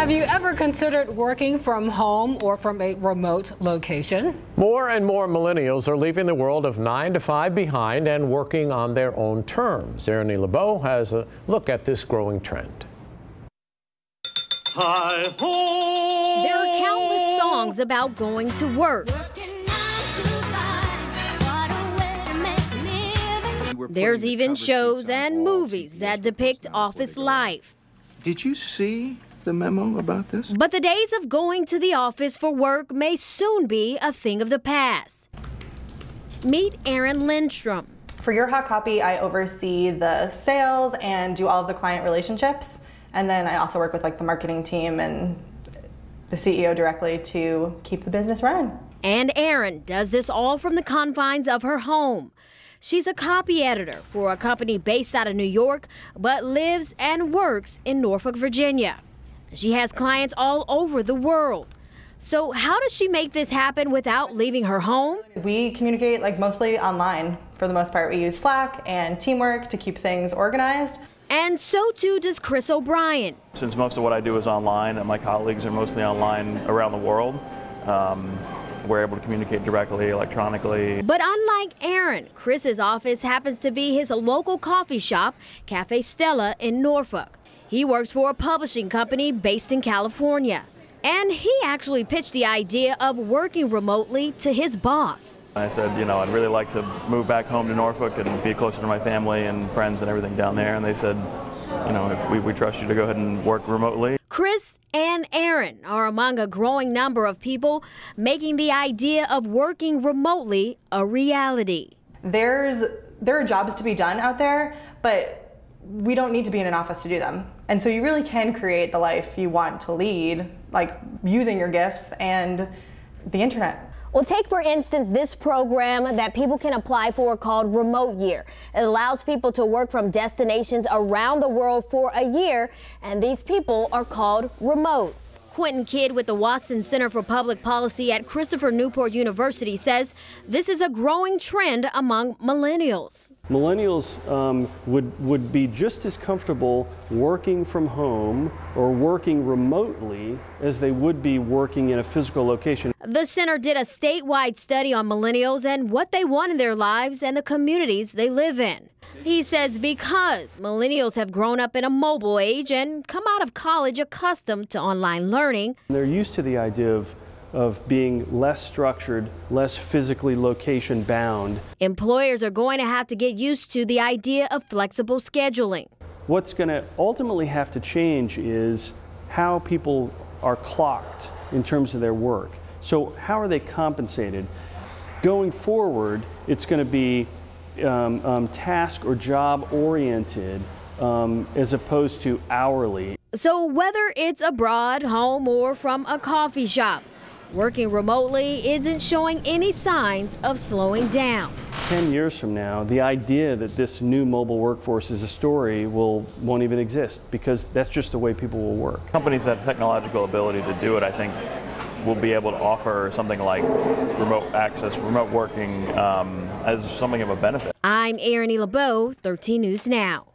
Have you ever considered working from home or from a remote location? More and more millennials are leaving the world of 9 to 5 behind and working on their own terms. Ernie LeBeau has a look at this growing trend. There are countless songs about going to work. There's even shows and movies that depict office life. Did you see the memo about this? But the days of going to the office for work may soon be a thing of the past. Meet Erin Lindstrom. For your hot copy, I oversee the sales and do all of the client relationships. And then I also work with the marketing team and the CEO directly to keep the business running. And Erin does this all from the confines of her home. She's a copy editor for a company based out of New York, but lives and works in Norfolk, Virginia. She has clients all over the world. So how does she make this happen without leaving her home? We communicate mostly online for the most part. We use Slack and Teamwork to keep things organized. And so too does Chris O'Brien. Since most of what I do is online and my colleagues are mostly online around the world, we're able to communicate directly, electronically. But unlike Erin, Chris's office happens to be his local coffee shop, Cafe Stella in Norfolk. He works for a publishing company based in California. And he actually pitched the idea of working remotely to his boss. I said, I'd really like to move back home to Norfolk and be closer to my family and friends and everything down there. And they said, if we trust you to go ahead and work remotely. Chris and Erin are among a growing number of people making the idea of working remotely a reality. There are jobs to be done out there, but we don't need to be in an office to do them. And so you really can create the life you want to lead, using your gifts and the internet. Well, take, for instance, this program that people can apply for called Remote Year. It allows people to work from destinations around the world for a year, and these people are called remotes. Quentin Kidd with the Watson Center for Public Policy at Christopher Newport University says this is a growing trend among millennials. Millennials would be just as comfortable working from home or working remotely as they would be working in a physical location. The center did a statewide study on millennials and what they want in their lives and the communities they live in. He says because millennials have grown up in a mobile age and come out of college accustomed to online learning. They're used to the idea of being less structured, less physically location bound. Employers are going to have to get used to the idea of flexible scheduling. What's going to ultimately have to change is how people are clocked in terms of their work. So how are they compensated? Going forward, it's going to be task or job oriented as opposed to hourly. So whether it's abroad, home, or from a coffee shop, working remotely isn't showing any signs of slowing down. 10 years from now, the idea that this new mobile workforce is a story won't even exist, because that's just the way people will work. Companies that have technological ability to do it, I think, will be able to offer something like remote access, remote working as something of a benefit. I'm Ernie LeBeau, 13 News Now.